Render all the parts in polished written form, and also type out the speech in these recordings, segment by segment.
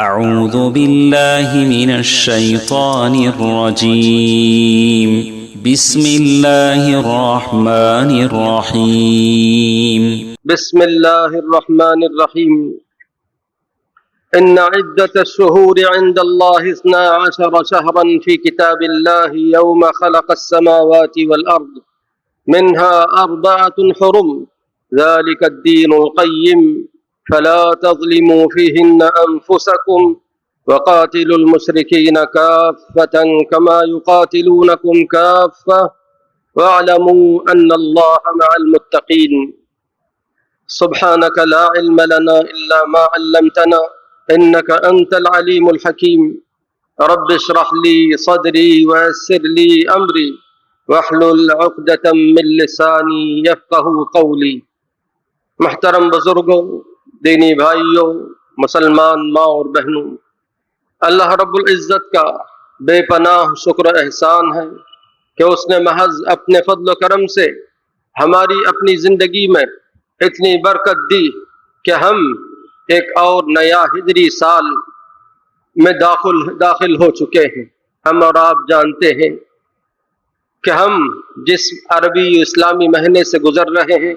أعوذ بالله من الشيطان الرجيم. بسم الله الرحمن الرحيم. بسم الله الرحمن الرحيم. إن عدة الشهور عند الله 12 شهرا في كتاب الله يوم خلق السماوات والأرض منها 4 حرم ذلك الدين القيم فلا تظلموا فيهن أنفسكم وقاتلوا المشركين كافة كما يقاتلونكم كافة واعلموا أن الله مع المتقين. سبحانك لا علم لنا إلا ما علمتنا إنك أنت العليم الحكيم. رب اشرح لي صدري ويسر لي أمري واحلل عقدة من لساني يفقه قولي. محترم بزرگوں، دینی بھائیوں، مسلمان ماں اور بہنوں، اللہ رب العزت کا بے پناہ شکر و احسان ہے کہ اس نے محض اپنے فضل و کرم سے ہماری اپنی زندگی میں اتنی برکت دی کہ ہم ایک اور نیا ہجری سال میں داخل ہو چکے ہیں۔ ہم اور آپ جانتے ہیں کہ ہم جس عربی اسلامی مہینے سے گزر رہے ہیں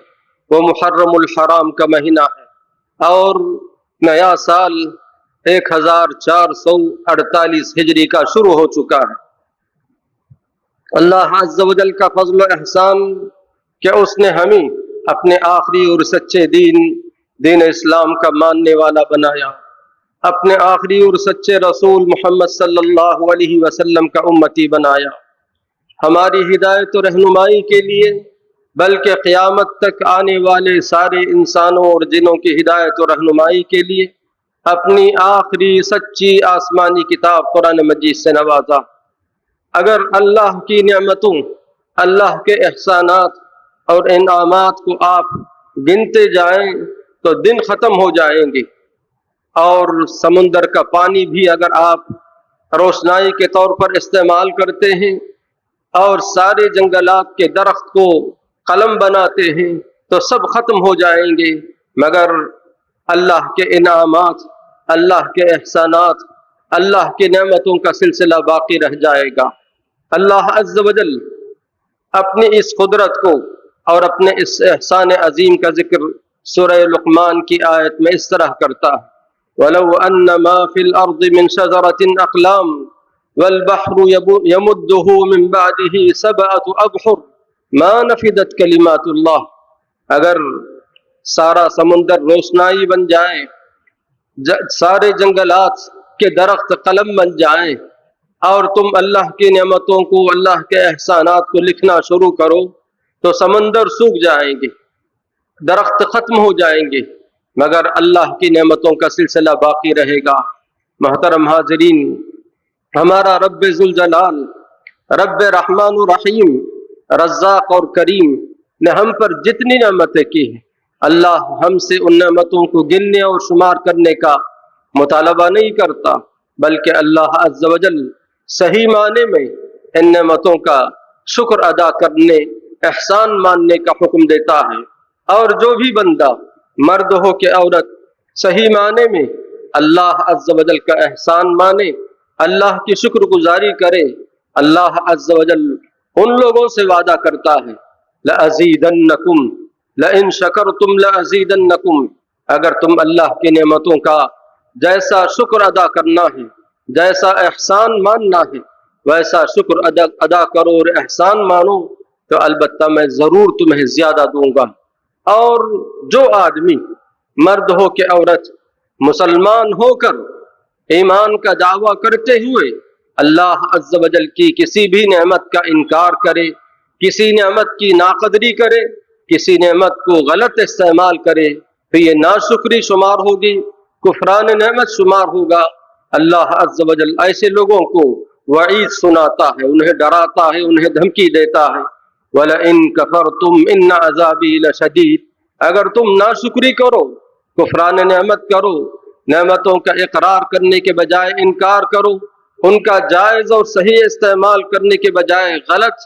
وہ محرم الحرام کا مہینہ ہے، اور نیا سال 1448 ہجری کا شروع ہو چکا ہے۔ اللہ عز و جل کا فضل و احسان کہ اس نے ہمیں اپنے آخری اور سچے دین اسلام کا ماننے والا بنایا، اپنے آخری اور سچے رسول محمد صلی اللہ علیہ وسلم کا امتی بنایا، ہماری ہدایت و رہنمائی کے لیے بلکہ قیامت تک آنے والے سارے انسانوں اور جنوں کی ہدایت و رہنمائی کے لیے اپنی آخری سچی آسمانی کتاب قرآن مجید سے نوازا۔ اگر اللہ کی نعمتوں، اللہ کے احسانات اور انعامات کو آپ گنتے جائیں تو دن ختم ہو جائیں گے، اور سمندر کا پانی بھی اگر آپ روشنائی کے طور پر استعمال کرتے ہیں اور سارے جنگلات کے درخت کو قلم بناتے ہیں تو سب ختم ہو جائیں گے، مگر اللہ کے انعامات، اللہ کے احسانات، اللہ کی نعمتوں کا سلسلہ باقی رہ جائے گا۔ اللہ عز و جل اپنی اس قدرت کو اور اپنے اس احسان عظیم کا ذکر سورہ لقمان کی آیت میں اس طرح کرتا ہے: وَلَوْ أَنَّ مَا فِي الْأَرْضِ مِنْ شَجَرَةٍ أَقْلَامٌ وَالْبَحْرُ يَمُدُّهُ مِنْ بَعْدِهِ 7 أَبْحُرٍ ما نفدت کلمات اللہ۔ اگر سارا سمندر روشنائی بن جائے، سارے جنگلات کے درخت قلم بن جائیں، اور تم اللہ کی نعمتوں کو، اللہ کے احسانات کو لکھنا شروع کرو تو سمندر سوکھ جائیں گے، درخت ختم ہو جائیں گے، مگر اللہ کی نعمتوں کا سلسلہ باقی رہے گا۔ محترم حاضرین، ہمارا رب ذوالجلال، رب رحمان الرحیم، رزاق اور کریم نے ہم پر جتنی نعمتیں کی ہیں، اللہ ہم سے ان نعمتوں کو گننے اور شمار کرنے کا مطالبہ نہیں کرتا، بلکہ اللہ عز و جل صحیح معنی میں ان نعمتوں کا شکر ادا کرنے، احسان ماننے کا حکم دیتا ہے۔ اور جو بھی بندہ، مرد ہو کہ عورت، صحیح معنی میں اللہ عز و جل کا احسان مانے، اللہ کی شکر گزاری کرے، اللہ عز و جل ان لوگوں سے وعدہ کرتا ہے: لَأَزِيدَنَّكُمْ لَإِن شَكَرْتُمْ لَأَزِيدَنَّكُمْ۔ اگر تم اللہ کی نعمتوں کا جیسا شکر ادا کرنا ہے، جیسا احسان ماننا ہے، ویسا شکر ادا کرو اور احسان مانو تو البتہ میں ضرور تمہیں زیادہ دوں گا۔ اور جو آدمی، مرد ہو کہ عورت، مسلمان ہو کر ایمان کا دعویٰ کرتے ہوئے اللہ عز و جل کی کسی بھی نعمت کا انکار کرے، کسی نعمت کی ناقدری کرے، کسی نعمت کو غلط استعمال کرے تو یہ ناشکری شمار ہوگی، کفران نعمت شمار ہوگا۔ اللہ عز و جل ایسے لوگوں کو وعید سناتا ہے، انہیں ڈراتا ہے، انہیں دھمکی دیتا ہے: وَلَئِن كَفَرْتُمْ إِنَّ عَذَابِي لَشَدِيدٌ۔ اگر تم ناشکری کرو، کفران نعمت کرو، نعمتوں کا اقرار کرنے کے بجائے انکار کرو، ان کا جائز اور صحیح استعمال کرنے کے بجائے غلط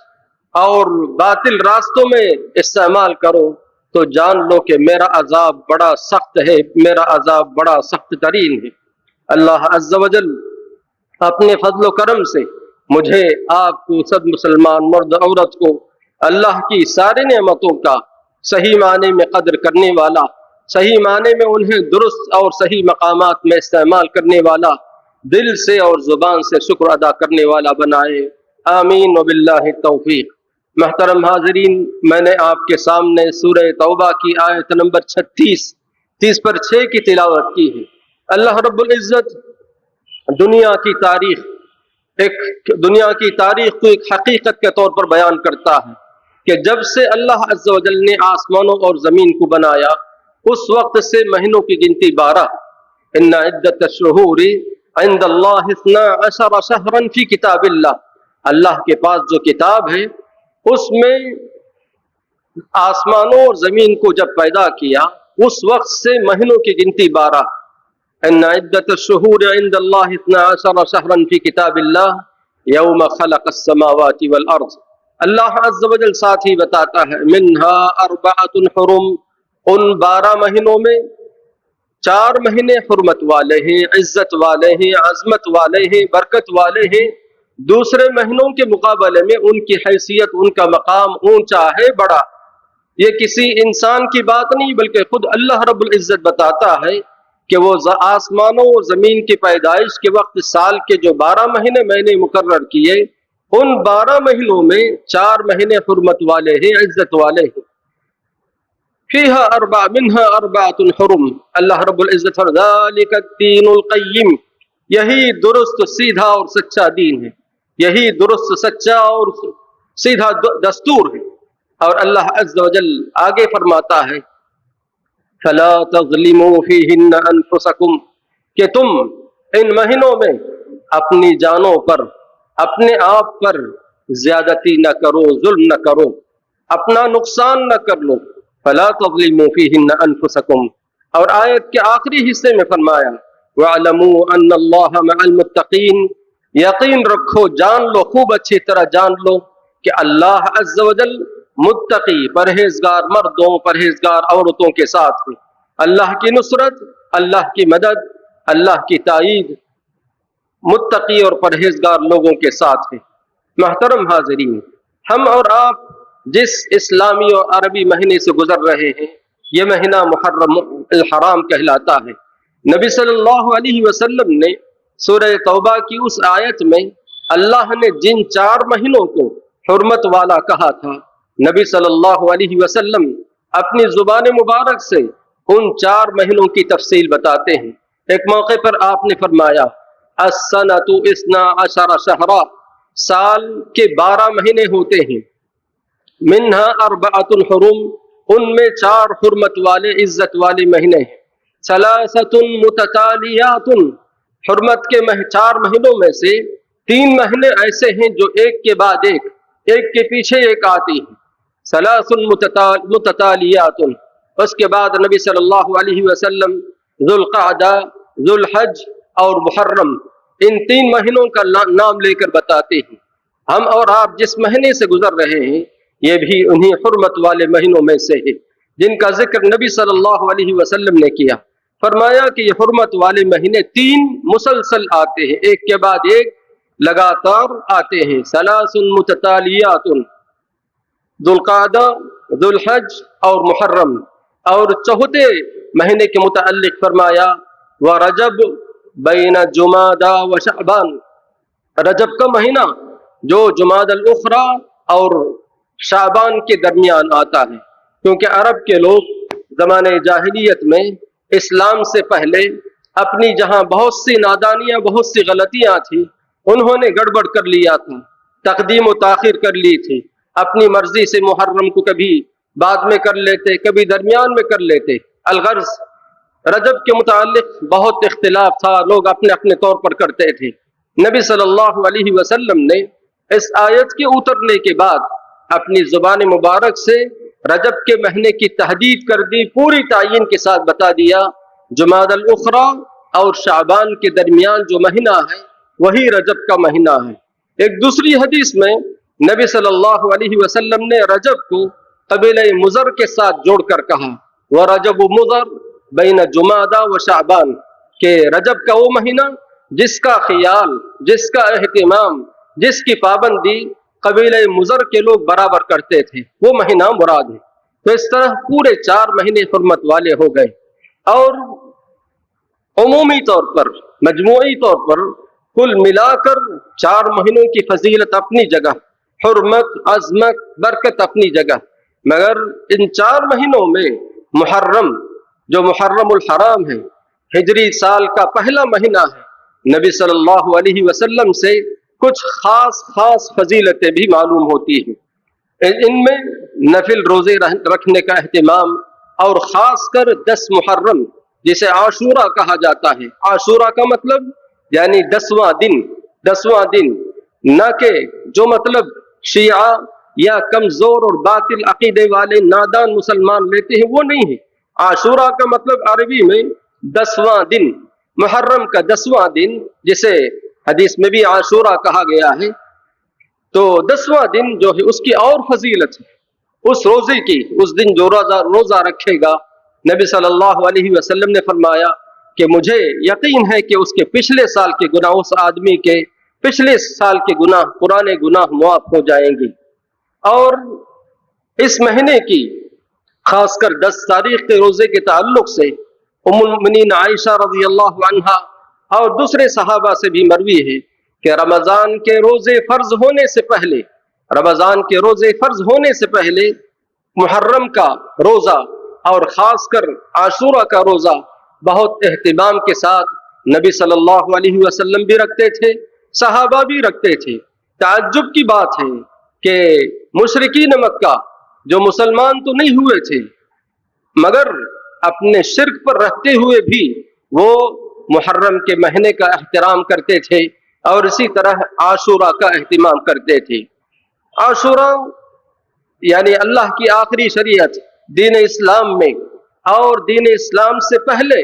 اور باطل راستوں میں استعمال کرو تو جان لو کہ میرا عذاب بڑا سخت ہے، میرا عذاب بڑا سخت ترین ہے۔ اللہ عز و جل اپنے فضل و کرم سے مجھے آپ کو سب مسلمان مرد عورت کو اللہ کی ساری نعمتوں کا صحیح معنی میں قدر کرنے والا، صحیح معنی میں انہیں درست اور صحیح مقامات میں استعمال کرنے والا، دل سے اور زبان سے شکر ادا کرنے والا بنائے، آمین وباللہ التوفیق۔ محترم حاضرین، میں نے آپ کے سامنے سورہ توبہ کی آیت نمبر 30 پر 6 کی تلاوت کی ہے۔ اللہ رب العزت دنیا کی تاریخ کو ایک حقیقت کے طور پر بیان کرتا ہے کہ جب سے اللہ عز و جل نے آسمانوں اور زمین کو بنایا اس وقت سے مہینوں کی گنتی 12۔ ان عدت الشہور عند اللہ 12 شہرا فی کتاب اللہ، اللہ کے پاس جو کتاب ہے اس میں آسمانوں اور زمین کو جب پیدا کیا اس وقت سے مہینوں کی گنتی 12۔ ان عدت الشہور عند اللہ 12 شہرا فی کتاب اللہ یوم خلق السماوات والارض۔ اللہ عز و جل ساتھ ہی بتاتا ہے منہا اربعۃ حرم، ان 12 مہینوں میں 4 مہینے حرمت والے ہیں، عزت والے ہیں، عظمت والے ہیں، برکت والے ہیں۔ دوسرے مہینوں کے مقابلے میں ان کی حیثیت، ان کا مقام اونچا ہے، بڑا۔ یہ کسی انسان کی بات نہیں بلکہ خود اللہ رب العزت بتاتا ہے کہ وہ آسمانوں اور زمین کی پیدائش کے وقت سال کے جو 12 مہینے میں نے مقرر کیے ان 12 مہینوں میں 4 مہینے حرمت والے ہیں، عزت والے ہیں۔ فیہا منہا اربعۃ حرم، اللہ رب العزت ذالک الدین القیم، یہی درست سیدھا اور سچا دین ہے، یہی درست سچا اور سیدھا دستور ہے۔ اور اللہ عز و جل آگے فرماتا ہے فلا تظلموا فیہن انفسکم، کہ تم ان مہینوں میں اپنی جانوں پر، اپنے آپ پر زیادتی نہ کرو، ظلم نہ کرو، اپنا نقصان نہ کر لو۔ فلا تظلموا فیہن انفسکم، اور آیت کے آخری حصے میں فرمایا وَاعْلَمُوا أَنَّ اللَّهَ مَعَ الْمُتَّقِينَ، یقین رکھو، جان لو، خوب اچھی طرح جان لو کہ اللہ عز و جل متقی، پرہیزگار مردوں، پرہیزگار عورتوں کے ساتھ ہے۔ اللہ کی نصرت، اللہ کی مدد، اللہ کی تائید متقی اور پرہیزگار لوگوں کے ساتھ ہے۔ محترم حاضرین، ہم اور آپ جس اسلامی اور عربی مہینے سے گزر رہے ہیں یہ مہینہ محرم الحرام کہلاتا ہے۔ نبی صلی اللہ علیہ وسلم نے سورہ توبہ کی اس آیت میں اللہ نے جن 4 مہینوں کو حرمت والا کہا تھا، نبی صلی اللہ علیہ وسلم اپنی زبان مبارک سے ان 4 مہینوں کی تفصیل بتاتے ہیں۔ ایک موقع پر آپ نے فرمایا السنۃ 12 شہرا، سال کے 12 مہینے ہوتے ہیں، منہا اربعۃ حرم، ان میں 4 حرمت والے عزت والے مہینے ہیں، ثلاثۃ متتالیات، حرمت کے 4 مہینوں میں سے 3 مہینے ایسے ہیں جو ایک کے بعد ایک کے پیچھے ایک آتی ہیں، ثلاث متتالیات۔ اس کے بعد نبی صلی اللہ علیہ وسلم ذوالقعدہ، ذوالحج اور محرم، ان 3 مہینوں کا نام لے کر بتاتے ہیں۔ ہم اور آپ جس مہینے سے گزر رہے ہیں یہ بھی انہی حرمت والے مہینوں میں سے ہے جن کا ذکر نبی صلی اللہ علیہ وسلم نے کیا۔ فرمایا کہ یہ حرمت والے مہینے 3 مسلسل آتے ہیں، ایک کے بعد ایک لگاتار آتے ہیں، ثلاث متتالیات، ذوالقعدہ، ذوالحج اور محرم۔ اور چوتھے مہینے کے متعلق فرمایا ورجب بین جمادی و شعبان، رجب کا مہینہ جو جمادی الاخری اور شعبان کے درمیان آتا ہے، کیونکہ عرب کے لوگ زمانے جاہلیت میں اسلام سے پہلے اپنی جہاں بہت سی نادانیاں، بہت سی غلطیاں تھیں، انہوں نے گڑبڑ کر لیا تھا، تقدیم و تاخیر کر لی تھی، اپنی مرضی سے محرم کو کبھی بعد میں کر لیتے، کبھی درمیان میں کر لیتے۔ الغرض رجب کے متعلق بہت اختلاف تھا، لوگ اپنے اپنے طور پر کرتے تھے۔ نبی صلی اللہ علیہ وسلم نے اس آیت کے اترنے کے بعد اپنی زبان مبارک سے رجب کے مہینے کی تحدید کر دی، پوری تعین کے ساتھ بتا دیا جمادی الاخری اور شعبان کے درمیان جو مہینہ ہے وہی رجب کا مہینہ ہے۔ ایک دوسری حدیث میں نبی صلی اللہ علیہ وسلم نے رجب کو قبیلہ مضر کے ساتھ جوڑ کر کہا ورجب مضر بین جمادی و شعبان، کہ رجب کا وہ مہینہ جس کا خیال، جس کا اہتمام، جس کی پابندی قبیلہ مضر کے لوگ برابر کرتے تھے، وہ مہینہ مراد ہے۔ تو اس طرح پورے 4 مہینے حرمت والے ہو گئے، اور عمومی طور پر، مجموعی طور پر کل ملا کر 4 مہینوں کی فضیلت اپنی جگہ، حرمت، عظمت، برکت اپنی جگہ، مگر ان 4 مہینوں میں محرم، جو محرم الحرام ہے، ہجری سال کا پہلا مہینہ ہے، نبی صلی اللہ علیہ وسلم سے کچھ خاص فضیلتیں بھی معلوم ہوتی ہیں۔ ان میں نفل روزے رکھنے کا اہتمام، اور خاص کر 10 محرم جسے عاشورہ کہا جاتا ہے۔ عاشورہ کا مطلب یعنی 10واں دن، نہ کہ جو مطلب شیعہ یا کمزور اور باطل عقیدے والے نادان مسلمان لیتے ہیں وہ نہیں ہے۔ عاشورہ کا مطلب عربی میں 10واں دن، محرم کا 10واں دن، جسے حدیث میں بھی عاشورہ کہا گیا ہے۔ تو 10واں دن جو ہے اس کی اور فضیلت ہے، اس روزے کی، اس دن جو روزہ رکھے گا، نبی صلی اللہ علیہ وسلم نے فرمایا کہ مجھے یقین ہے کہ اس کے پچھلے سال کے گناہ، اس آدمی کے پچھلے سال کے گناہ، پرانے گناہ معاف ہو جائیں گے۔ اور اس مہینے کی خاص کر 10 تاریخ کے روزے کے تعلق سے ام المؤمنین عائشہ رضی اللہ عنہا اور دوسرے صحابہ سے بھی مروی ہے کہ رمضان کے روزے فرض ہونے سے پہلے محرم کا روزہ اور خاص کر عاشورہ کا روزہ بہت اہتمام کے ساتھ نبی صلی اللہ علیہ وسلم بھی رکھتے تھے، صحابہ بھی رکھتے تھے۔ تعجب کی بات ہے کہ مشرکین مکہ جو مسلمان تو نہیں ہوئے تھے مگر اپنے شرک پر رہتے ہوئے بھی وہ محرم کے مہینے کا احترام کرتے تھے اور اسی طرح عاشورہ کا اہتمام کرتے تھے۔ عاشورہ یعنی اللہ کی آخری شریعت دین اسلام میں، اور دین اسلام سے پہلے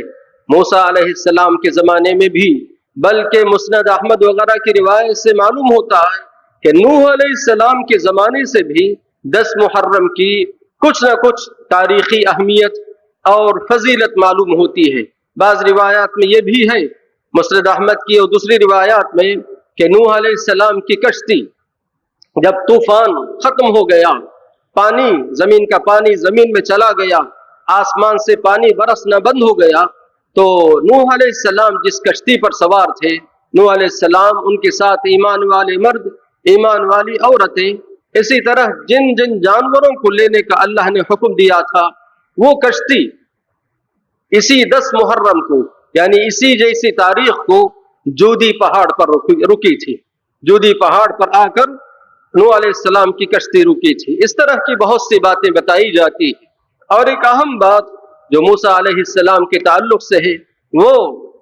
موسیٰ علیہ السلام کے زمانے میں بھی، بلکہ مسند احمد وغیرہ کی روایت سے معلوم ہوتا ہے کہ نوح علیہ السلام کے زمانے سے بھی 10 محرم کی کچھ نہ کچھ تاریخی اہمیت اور فضیلت معلوم ہوتی ہے۔ بعض روایات میں یہ بھی ہے، مسند احمد کی اور دوسری روایات میں، کہ نوح علیہ السلام کی کشتی جب طوفان ختم ہو گیا، زمین کا پانی زمین میں چلا گیا، آسمان سے پانی برسنا بند ہو گیا، تو نوح علیہ السلام جس کشتی پر سوار تھے، نوح علیہ السلام، ان کے ساتھ ایمان والے مرد، ایمان والی عورتیں، اسی طرح جن جانوروں کو لینے کا اللہ نے حکم دیا تھا، وہ کشتی اسی 10 محرم کو یعنی اسی جیسی تاریخ کو جودی پہاڑ پر رکی تھی۔ جودی پہاڑ پر آ کر نوح علیہ السلام کی کشتی رکی تھی۔ اس طرح کی بہت سی باتیں بتائی جاتی ہیں، اور ایک اہم بات جو موسیٰ علیہ السلام کے تعلق سے ہے، وہ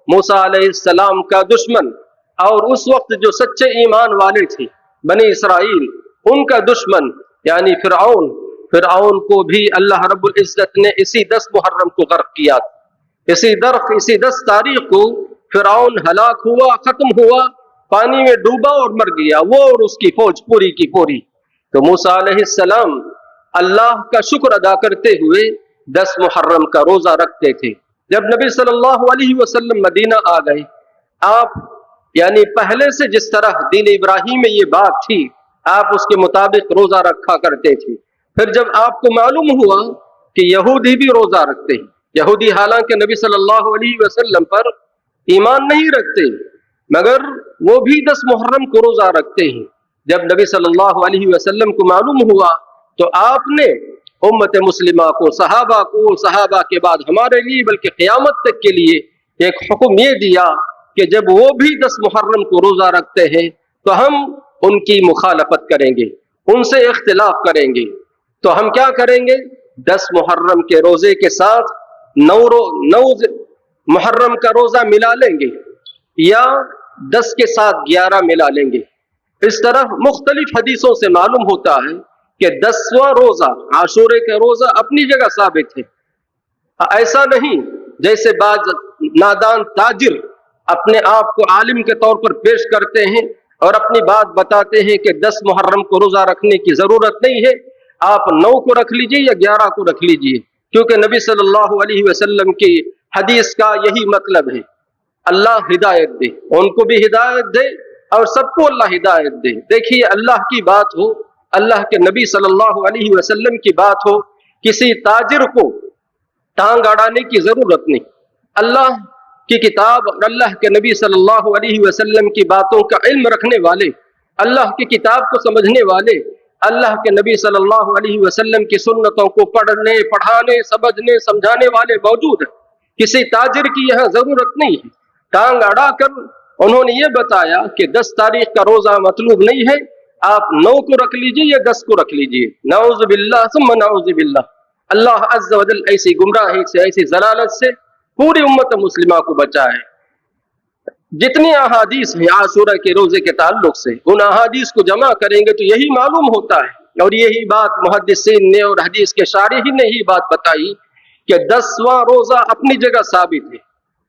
موسیٰ علیہ السلام کا دشمن اور اس وقت جو سچے ایمان والے تھے بنی اسرائیل، ان کا دشمن یعنی فرعون کو بھی اللہ رب العزت نے اسی 10 محرم کو غرق کیا۔ اسی 10 تاریخ کو فرعون ہلاک ہوا، ختم ہوا، پانی میں ڈوبا اور مر گیا، وہ اور اس کی فوج پوری کی پوری۔ تو موسیٰ علیہ السلام اللہ کا شکر ادا کرتے ہوئے 10 محرم کا روزہ رکھتے تھے۔ جب نبی صلی اللہ علیہ وسلم مدینہ آ گئے، آپ یعنی پہلے سے جس طرح دین ابراہیم میں یہ بات تھی، آپ اس کے مطابق روزہ رکھا کرتے تھے۔ پھر جب آپ کو معلوم ہوا کہ یہودی بھی روزہ رکھتے ہیں، یہودی حالانکہ نبی صلی اللہ علیہ وسلم پر ایمان نہیں رکھتے مگر وہ بھی 10 محرم کو روزہ رکھتے ہیں، جب نبی صلی اللہ علیہ وسلم کو معلوم ہوا تو آپ نے امت مسلمہ کو، صحابہ کے بعد ہمارے لیے بلکہ قیامت تک کے لیے ایک حکم یہ دیا کہ جب وہ بھی 10 محرم کو روزہ رکھتے ہیں تو ہم ان کی مخالفت کریں گے، ان سے اختلاف کریں گے۔ تو ہم کیا کریں گے؟ 10 محرم کے روزے کے ساتھ 9 محرم کا روزہ ملا لیں گے، یا 10 کے ساتھ 11 ملا لیں گے۔ اس طرح مختلف حدیثوں سے معلوم ہوتا ہے کہ 10واں روزہ، عاشورے کا روزہ اپنی جگہ ثابت ہے۔ ایسا نہیں جیسے بعض نادان تاجر اپنے آپ کو عالم کے طور پر پیش کرتے ہیں اور اپنی بات بتاتے ہیں کہ 10 محرم کو روزہ رکھنے کی ضرورت نہیں ہے، آپ 9 کو رکھ لیجئے یا 11 کو رکھ لیجئے، کیونکہ نبی صلی اللہ علیہ وسلم کی حدیث کا یہی مطلب ہے اللہ ہدایت دے، ان کو بھی ہدایت دے اور سب کو اللہ ہدایت دے۔ دیکھیے اللہ کی بات ہو، اللہ کے نبی صلی اللہ علیہ وسلم کی بات ہو، کسی تاجر کو ٹانگ اڑانے کی ضرورت نہیں۔ اللہ کی کتاب اور اللہ کے نبی صلی اللہ علیہ وسلم کی باتوں کا علم رکھنے والے، اللہ کی کتاب کو سمجھنے والے، اللہ کے نبی صلی اللہ علیہ وسلم کی سنتوں کو پڑھنے، پڑھانے، سمجھنے، سمجھانے والے موجود ہیں۔ کسی تاجر کی یہاں ضرورت نہیں ہے۔ ٹانگ اڑا کر انہوں نے یہ بتایا کہ 10 تاریخ کا روزہ مطلوب نہیں ہے، آپ 9 کو رکھ لیجئے یا 10 کو رکھ لیجئے۔ نعوذ باللہ ثم نعوذ باللہ۔ اللہ عز و جل ایسی گمراہی سے، ایسی ضلالت سے پوری امت مسلمہ کو بچائے۔ جتنی احادیث ہیں عاشورہ کے روزے کے تعلق سے، ان احادیث کو جمع کریں گے تو یہی معلوم ہوتا ہے، اور یہی بات محدثین نے اور حدیث کے شارحین نے ہی بات بتائی کہ 10واں روزہ اپنی جگہ ثابت ہے۔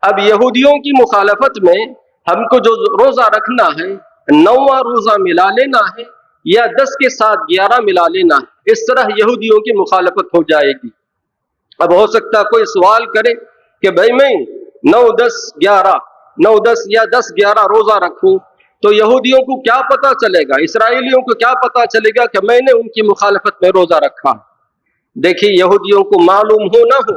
اب یہودیوں کی مخالفت میں ہم کو جو روزہ رکھنا ہے، 9واں روزہ ملا لینا ہے یا 10 کے ساتھ 11 ملا لینا ہے، اس طرح یہودیوں کی مخالفت ہو جائے گی۔ اب ہو سکتا کوئی سوال کرے کہ بھائی میں 9 10 11 9 10 یا 10 11 روزہ رکھوں تو یہودیوں کو کیا پتا چلے گا، اسرائیلیوں کو کیا پتا چلے گا کہ میں نے ان کی مخالفت میں روزہ رکھا۔ دیکھیے یہودیوں کو معلوم ہو نہ ہو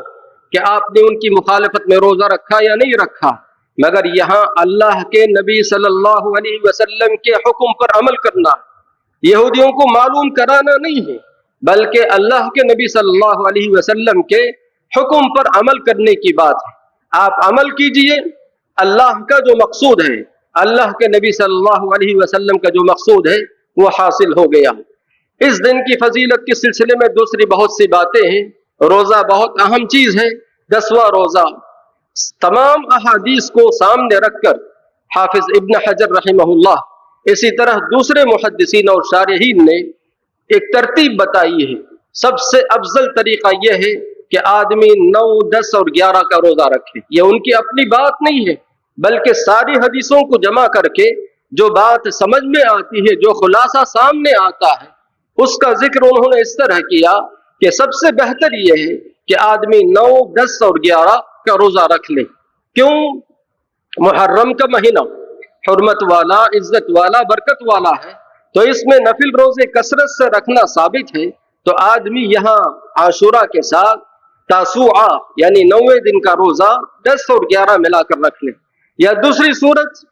کہ آپ نے ان کی مخالفت میں روزہ رکھا یا نہیں رکھا، مگر یہاں اللہ کے نبی صلی اللہ علیہ وسلم کے حکم پر عمل کرنا یہودیوں کو معلوم کرانا نہیں ہے، بلکہ اللہ کے نبی صلی اللہ علیہ وسلم کے حکم پر عمل کرنے کی بات ہے۔ آپ عمل کیجئے، اللہ کا جو مقصود ہے، اللہ کے نبی صلی اللہ علیہ وسلم کا جو مقصود ہے وہ حاصل ہو گیا۔ اس دن کی فضیلت کے سلسلے میں دوسری بہت سی باتیں ہیں۔ روزہ بہت اہم چیز ہے۔ 10واں روزہ تمام احادیث کو سامنے رکھ کر حافظ ابن حجر رحمہ اللہ، اسی طرح دوسرے محدثین اور شارحین نے ایک ترتیب بتائی ہے۔ سب سے افضل طریقہ یہ ہے کہ آدمی 9 10 اور 11 کا روزہ رکھے۔ یہ ان کی اپنی بات نہیں ہے، بلکہ ساری حدیثوں کو جمع کر کے جو بات سمجھ میں آتی ہے، جو خلاصہ سامنے آتا ہے، اس کا ذکر انہوں نے اس طرح کیا کہ سب سے بہتر یہ ہے کہ آدمی 9 10 اور 11 کا روزہ رکھ لے۔ کیوں؟ محرم کا مہینہ حرمت والا، عزت والا، برکت والا ہے، تو اس میں نفل روزے کثرت سے رکھنا ثابت ہے۔ تو آدمی یہاں عاشورہ کے ساتھ تاسوعہ یعنی 9ویں دن کا روزہ 10 اور 11 ملا کر رکھ لے، یا دوسری صورت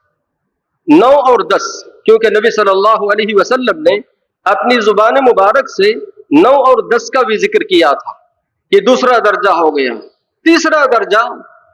9 اور 10، کیونکہ نبی صلی اللہ علیہ وسلم نے اپنی زبان مبارک سے 9 اور 10 کا بھی ذکر کیا تھا۔ یہ دوسرا درجہ ہو گیا۔ تیسرا درجہ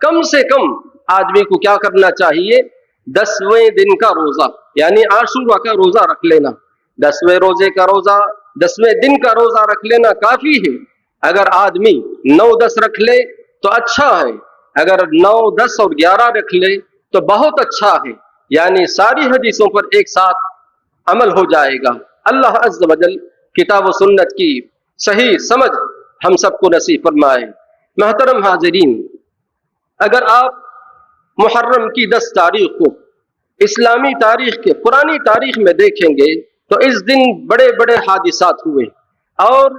کم سے کم آدمی کو کیا کرنا چاہیے؟ 10ویں دن کا روزہ یعنی عاشورہ کا روزہ رکھ لینا۔ 10ویں روزے کا روزہ، 10ویں دن کا روزہ رکھ لینا کافی ہے۔ اگر آدمی 9 10 رکھ لے تو اچھا ہے، اگر 9 10 اور 11 رکھ لے تو بہت اچھا ہے، یعنی ساری حدیثوں پر ایک ساتھ عمل ہو جائے گا۔ اللہ عز و جل کتاب و سنت کی صحیح سمجھ ہم سب کو نصیب فرمائے۔ محترم حاضرین، اگر آپ محرم کی 10 تاریخ کو اسلامی تاریخ کے پرانی تاریخ میں دیکھیں گے تو اس دن بڑے بڑے حادثات ہوئے، اور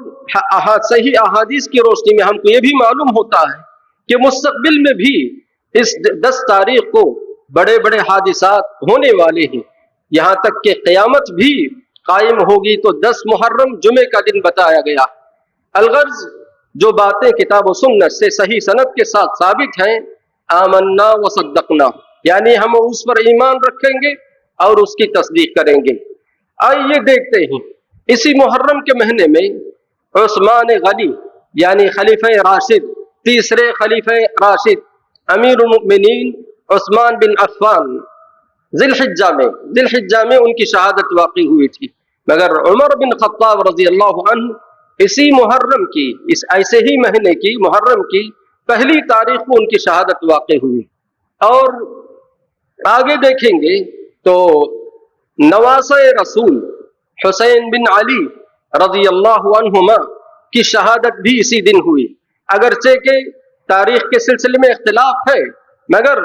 صحیح احادیث کی روشنی میں ہم کو یہ بھی معلوم ہوتا ہے کہ مستقبل میں بھی اس 10 تاریخ کو بڑے بڑے حادثات ہونے والے ہیں، یہاں تک کہ قیامت بھی قائم ہوگی تو 10 محرم جمعے کا دن بتایا گیا۔ الغرض جو باتیں کتاب و سنت سے صحیح سند کے ساتھ ثابت ہیں، آمنا و صدقنا، یعنی ہم اس پر ایمان رکھیں گے اور اس کی تصدیق کریں گے۔ آئیے دیکھتے ہیں، اسی محرم کے مہینے میں عثمان غنی یعنی خلیفہ راشد، تیسرے خلیفہ راشد امیر المؤمنین عثمان بن عفان ذی الحجہ میں ان کی شہادت واقع ہوئی تھی، مگر عمر بن خطاب رضی اللہ عنہ اسی محرم کی، اس ایسے ہی مہینے کی محرم کی 1 تاریخ کو ان کی شہادت واقع ہوئی۔ اور آگے دیکھیں گے تو نواسہ رسول حسین بن علی رضی اللہ عنہما کی شہادت بھی اسی دن ہوئی، اگرچہ کہ تاریخ کے سلسلے میں اختلاف ہے، مگر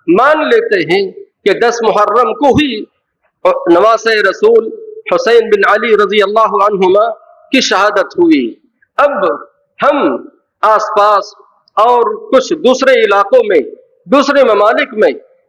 مان لیتے ہیں کہ 10 محرم کو ہی نواسہ رسول حسین بن علی رضی اللہ عنہما کی شہادت ہوئی۔ اب ہم آس پاس اور کچھ دوسرے علاقوں میں، دوسرے ممالک میں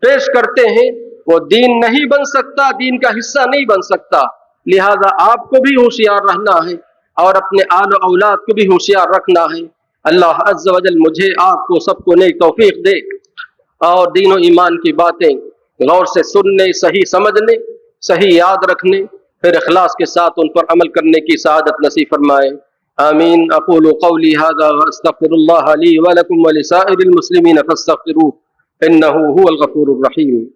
پیش کرتے ہیں وہ دین نہیں بن سکتا، دین کا حصہ نہیں بن سکتا۔ لہذا آپ کو بھی ہوشیار رہنا ہے اور اپنے آل و اولاد کو بھی ہوشیار رکھنا ہے۔ اللہ عز و جل مجھے آپ کو سب کو نیک توفیق دے اور دین و ایمان کی باتیں غور سے سننے، صحیح سمجھنے، صحیح یاد رکھنے، پھر اخلاص کے ساتھ ان پر عمل کرنے کی سعادت نصیب فرمائے۔ آمین۔ اقول قولی ھذا واستغفر اللہ لی ولکم ولسائر المسلمین فاستغفروہ انہ ھو الغفور الرحیم۔